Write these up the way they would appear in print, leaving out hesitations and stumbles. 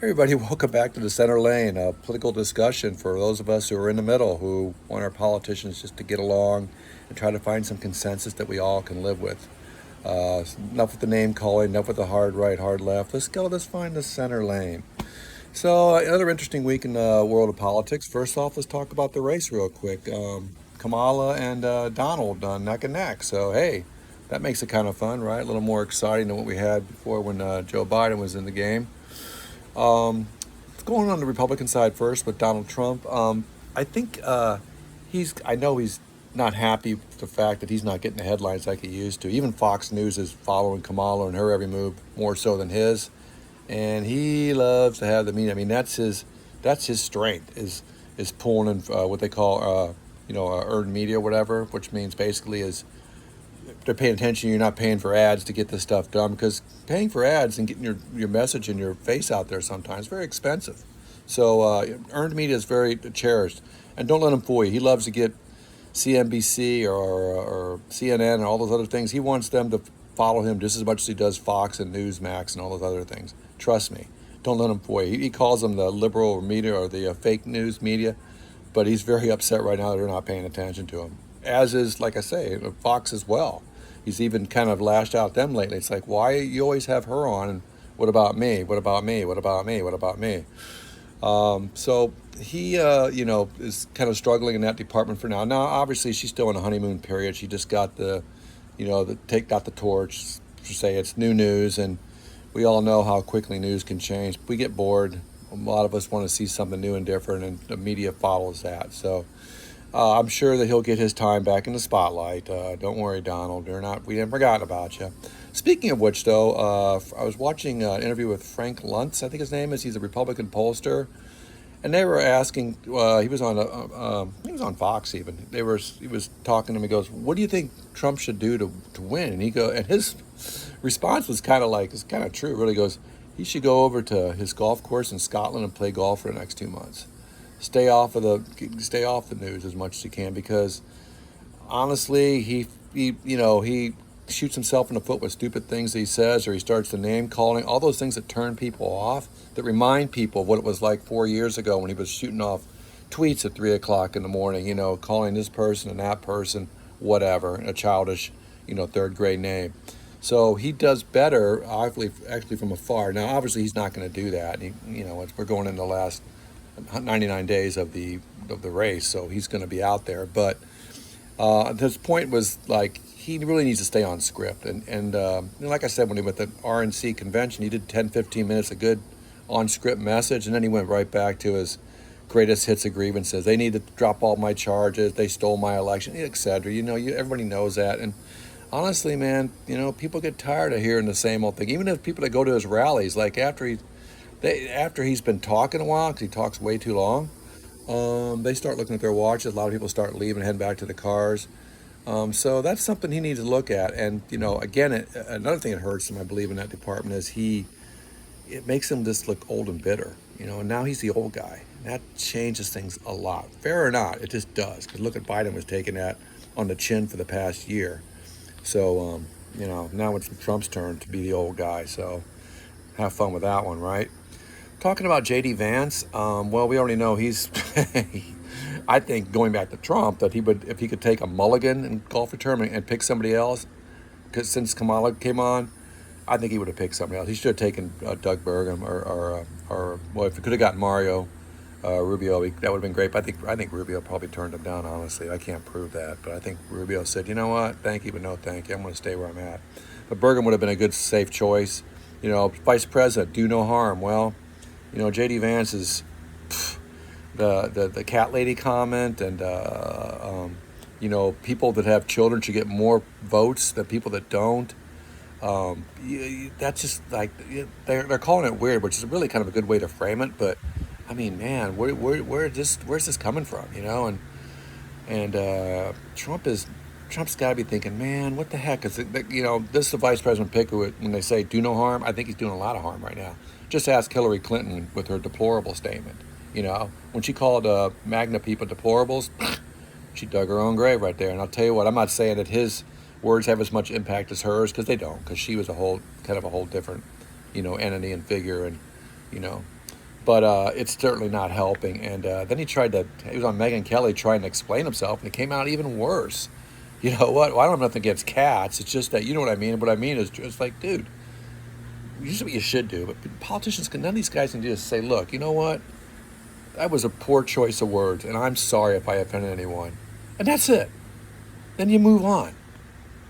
Everybody, welcome back to the Center Lane, a political discussion for those of us who are in the middle, who want our politicians just to get along and try to find some consensus that we all can live with. Enough with the name calling, enough with the hard right, hard left. Let's find the center lane. So, another interesting week in the world of politics. First off, let's talk about the race real quick. Kamala and Donald neck and neck. So, hey, that makes it kind of fun, right? A little more exciting than what we had before when Joe Biden was in the game. Um, Going on the Republican side first with Donald Trump. I think I know he's not happy with the fact that he's not getting the headlines like he used to. Even Fox News is following Kamala and her every move more so than his, and he loves to have the media. I mean, that's his strength is pulling in what they call earned media, or whatever, which means basically is they're paying attention. You're not paying for ads to get this stuff done because paying for ads and getting your message and your face out there sometimes is very expensive. So earned media is very cherished, and don't let him fool you. He loves to get CNBC or CNN and all those other things. He wants them to follow him just as much as he does Fox and Newsmax and all those other things. Trust me. Don't let him fool you. He calls them the liberal media or the fake news media, but he's very upset right now that they're not paying attention to him. As is, like I say, Fox as well. He's even kind of lashed out at them lately. It's like, why you always have her on? And what about me? What about me? What about me? What about me? So he, is kind of struggling in that department for now. Now, obviously, she's still in a honeymoon period. She just got got the torch. To say it's new news, and we all know how quickly news can change. We get bored. A lot of us want to see something new and different, and the media follows that. So I'm sure that he'll get his time back in the spotlight. Don't worry, Donald. We haven't forgotten about you. Speaking of which, though, I was watching an interview with Frank Luntz, I think his name is. He's a Republican pollster, and they were asking. He was on Fox even. He was talking to him. He goes, "What do you think Trump should do to win?" And his response was kind of like, it's kind of true. It really goes, he should go over to his golf course in Scotland and play golf for the next 2 months. Stay off the news as much as you can, because honestly, he shoots himself in the foot with stupid things that he says, or he starts the name calling, all those things that turn people off, that remind people of what it was like 4 years ago when he was shooting off tweets at 3 o'clock in the morning, calling this person and that person, whatever, a childish, third grade name. So he does better, actually from afar. Now, obviously, he's not going to do that. We're going in the last 99 days of the race, so he's going to be out there. But his point was like he really needs to stay on script. And like I said, when he went to the RNC convention, he did 10, 15 minutes of good on script message, and then he went right back to his greatest hits of grievances. They need to drop all my charges. They stole my election, etc. Everybody knows that. And honestly, man, people get tired of hearing the same old thing. Even if people that go to his rallies, like after he's been talking a while, because he talks way too long, they start looking at their watches. A lot of people start leaving, heading back to the cars. So that's something he needs to look at. And again, another thing that hurts him, I believe, in that department is it makes him just look old and bitter. And now he's the old guy. That changes things a lot. Fair or not, it just does. Because look at Biden was taking that on the chin for the past year. So now it's Trump's turn to be the old guy. So have fun with that one, right? Talking about J.D. Vance, well, we already know he's, I think, going back to Trump, that he would, if he could take a mulligan in golf tournament and pick somebody else, because since Kamala came on, I think he would have picked somebody else. He should have taken Doug Burgum or well, if he could have gotten Mario Rubio, that would have been great. But I think Rubio probably turned him down, honestly. I can't prove that, but I think Rubio said, you know what, thank you, but no thank you. I'm going to stay where I'm at. But Burgum would have been a good, safe choice. Vice president, do no harm. Well, J.D. Vance is the cat lady comment, and people that have children should get more votes than people that don't. That's just like they're calling it weird, which is really kind of a good way to frame it. But I mean, man, where's this coming from? And Trump's got to be thinking, man, what the heck? Because this is the vice president pick who, when they say do no harm, I think he's doing a lot of harm right now. Just ask Hillary Clinton with her deplorable statement. When she called MAGNA people deplorables, she dug her own grave right there. And I'll tell you what, I'm not saying that his words have as much impact as hers, because they don't, because she was a whole different, entity and figure, and you know. but it's certainly not helping. And then he was on Megyn Kelly trying to explain himself, and it came out even worse. You know what? Well, I don't have nothing against cats. It's just that, you know what I mean. What I mean is just like, dude, this is what you should do. But none of these guys can do is say, look, you know what? That was a poor choice of words, and I'm sorry if I offended anyone. And that's it. Then you move on.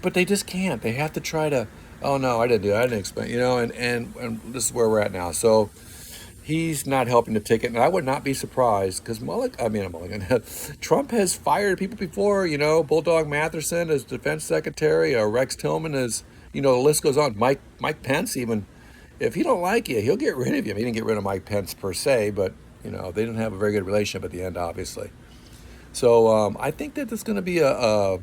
But they just can't. They have to try to, oh no, I didn't do it. I didn't explain, and this is where we're at now. So he's not helping the ticket. And I would not be surprised because Trump has fired people before, Bulldog Matherson as defense secretary, Rex Tillman as, the list goes on. Mike Pence even, if he don't like you, he'll get rid of you. He didn't get rid of Mike Pence per se, but, they didn't have a very good relationship at the end, obviously. So I think that there's going to be I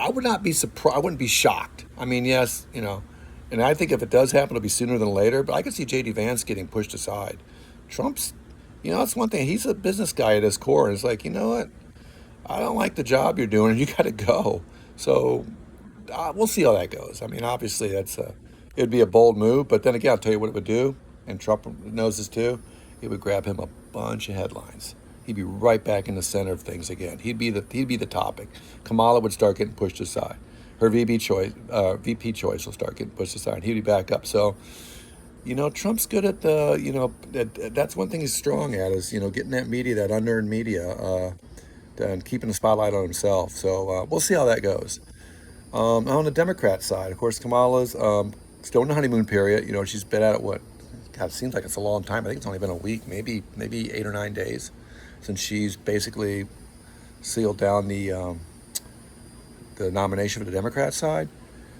would not be surprised. I wouldn't be shocked. I mean, yes, and I think if it does happen, it'll be sooner than later. But I could see J.D. Vance getting pushed aside. Trump's, that's one thing. He's a business guy at his core, and it's like, you know what? I don't like the job you're doing, and you got to go. So we'll see how that goes. I mean, obviously, it'd be a bold move, but then again, I'll tell you what it would do, and Trump knows this too. It would grab him a bunch of headlines. He'd be right back in the center of things again. He'd be the topic. Kamala would start getting pushed aside. Her VP choice will start getting pushed aside. He'd be back up. So, Trump's good at that's one thing he's strong at is getting that media, that unearned media, and keeping the spotlight on himself. So we'll see how that goes. On the Democrat side, of course, Kamala's still in the honeymoon period. She's been at it God, it seems like it's a long time. I think it's only been a week, maybe 8 or 9 days since she's basically sealed down the nomination for the Democrat side.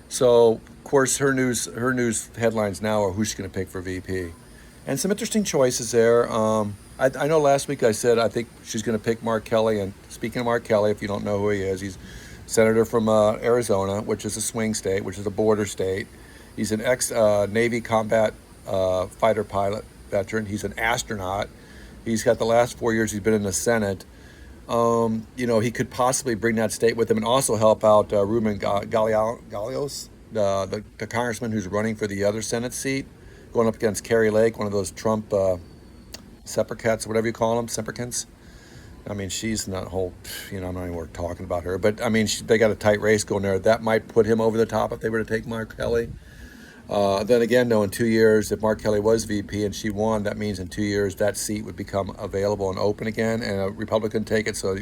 So, of course, her news headlines now are who's she's going to pick for VP, and some interesting choices there. I know last week I said I think she's going to pick Mark Kelly. And speaking of Mark Kelly, if you don't know who he is, he's senator from Arizona, which is a swing state, which is a border state. He's an ex-Navy combat fighter pilot veteran. He's an astronaut. He's got the last 4 years he's been in the Senate. He could possibly bring that state with him and also help out Ruben Gallegos, the congressman who's running for the other Senate seat, going up against Carrie Lake, one of those Trump Sempercats, whatever you call them, Sempercants. I mean, she's not whole, I'm not even worth talking about her. But, I mean, they got a tight race going there. That might put him over the top if they were to take Mark Kelly. Then again, though, in 2 years, if Mark Kelly was VP and she won, that means in 2 years that seat would become available and open again, and a Republican take it. So,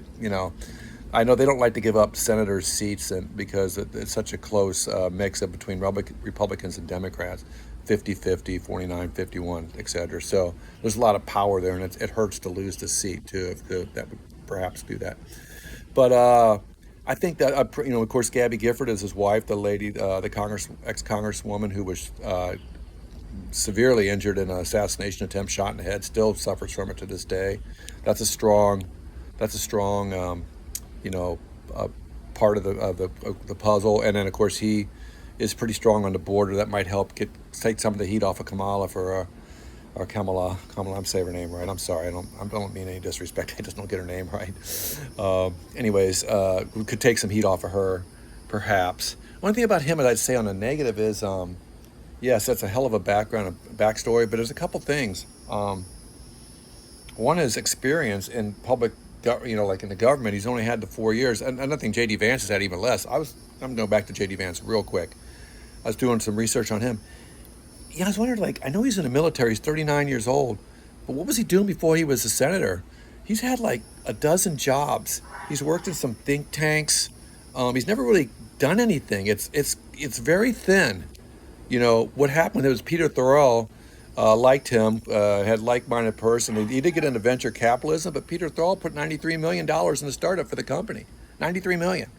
I know they don't like to give up senators' seats because it's such a close mix up between Republicans and Democrats, 50-50, 49-51, etc. So there's a lot of power there, and it hurts to lose the seat, too, if that would perhaps do that. But I think that, of course, Gabby Gifford is his wife, the lady, the ex-Congresswoman who was severely injured in an assassination attempt, shot in the head, still suffers from it to this day. That's a strong, part of the puzzle. And then, of course, he is pretty strong on the border. That might help take some of the heat off of Kamala or Kamala, I'm saying her name right. I'm sorry, I don't mean any disrespect. I just don't get her name right. Anyways, we could take some heat off of her, perhaps. One thing about him that I'd say on the negative is, yes, that's a hell of a backstory, but there's a couple things. One is experience in public, like in the government. He's only had the 4 years, and I think J.D. Vance has had even less. I'm going back to J.D. Vance real quick. I was doing some research on him. Yeah, I was wondering, I know he's in the military, he's 39 years old, but what was he doing before he was a senator? He's had like a dozen jobs. He's worked in some think tanks. He's never really done anything. It's very thin. What happened was Peter Thoreau liked him, had like-minded person. He did get into venture capitalism, but Peter Thoreau put $93 million in the startup for the company. $93 million.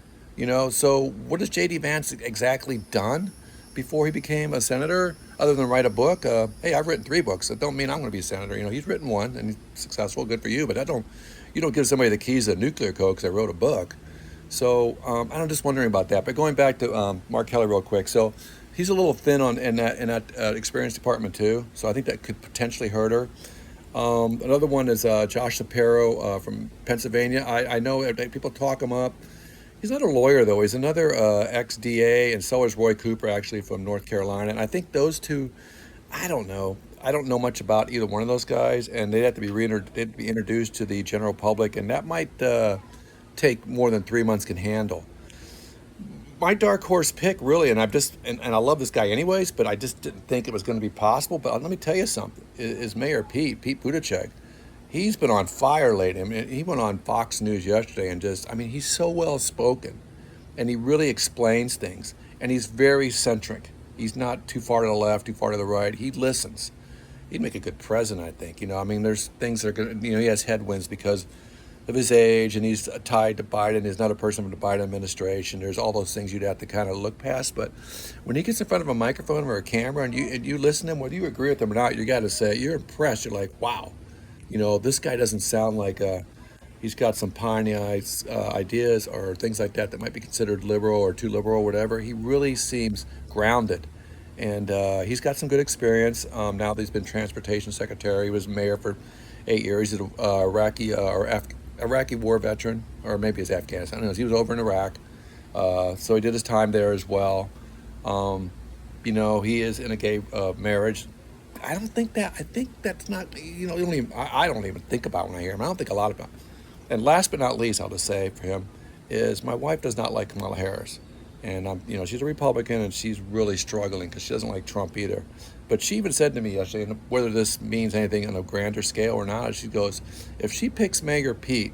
So what has J.D. Vance exactly done before he became a senator, other than write a book? Hey, I've written 3 books. That don't mean I'm going to be a senator. He's written one and he's successful. Good for you. But you don't give somebody the keys to a nuclear code because I wrote a book. So I'm just wondering about that. But going back to Mark Kelly real quick. So he's a little thin in that experience department too. So I think that could potentially hurt her. Another one is Josh Shapiro from Pennsylvania. I know people talk him up. He's not a lawyer, though. He's another ex-DA, and so is Roy Cooper, actually, from North Carolina. And I think those two, I don't know. I don't know much about either one of those guys, and they'd have to be they'd be introduced to the general public, and that might take more than 3 months can handle. My dark horse pick, really, and and I love this guy anyways, but I just didn't think it was going to be possible. But let me tell you something: is Mayor Pete Buttigieg? He's been on fire lately. I mean, he went on Fox News yesterday and I mean, he's so well spoken, and he really explains things, and he's very centric. He's not too far to the left, too far to the right. He listens. He'd make a good president, I think. I mean, there's things that are going to, he has headwinds because of his age, and he's tied to Biden. He's not a person from the Biden administration. There's all those things you'd have to kind of look past. But when he gets in front of a microphone or a camera, and you listen to him, whether you agree with him or not, you got to say you're impressed. You're like, wow, this guy doesn't sound like he's got some piney eyes ideas or things like that might be considered liberal or too liberal or whatever. He really seems grounded. And he's got some good experience. Now that he's been transportation secretary, he was mayor for 8 years. He's an Iraqi war veteran, or maybe it's Afghanistan. I don't know. He was over in Iraq, so he did his time there as well. He is in a gay marriage. I don't think that. I think that's not. You don't even. I don't even think about when I hear him. I don't think a lot about. And last but not least, I'll just say for him is my wife does not like Kamala Harris, and she's a Republican and she's really struggling because she doesn't like Trump either. But she even said to me yesterday, and whether this means anything on a grander scale or not, she goes, if she picks Mayor Pete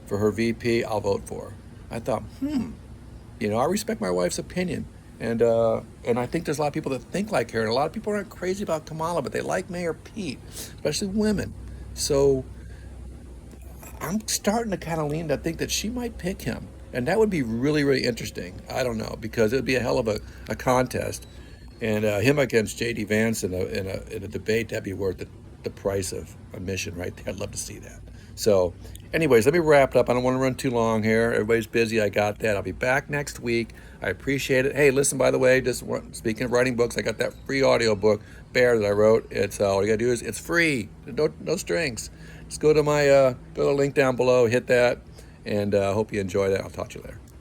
for her VP, I'll vote for her. I thought, I respect my wife's opinion. And I think there's a lot of people that think like her, and a lot of people aren't crazy about Kamala, but they like Mayor Pete, especially women. So I'm starting to kind of lean to think that she might pick him. And that would be really, really interesting. I don't know, because it would be a hell of a contest. And him against J.D. Vance in a debate, that'd be worth the price of admission right there. I'd love to see that. So, anyways, let me wrap it up. I don't want to run too long here. Everybody's busy. I got that. I'll be back next week. I appreciate it. Hey, listen, by the way, speaking of writing books, I got that free audio book, Bear, that I wrote. It's all you got to do is it's free. No strings. Just go to the link down below, hit that, and hope you enjoy that. I'll talk to you later.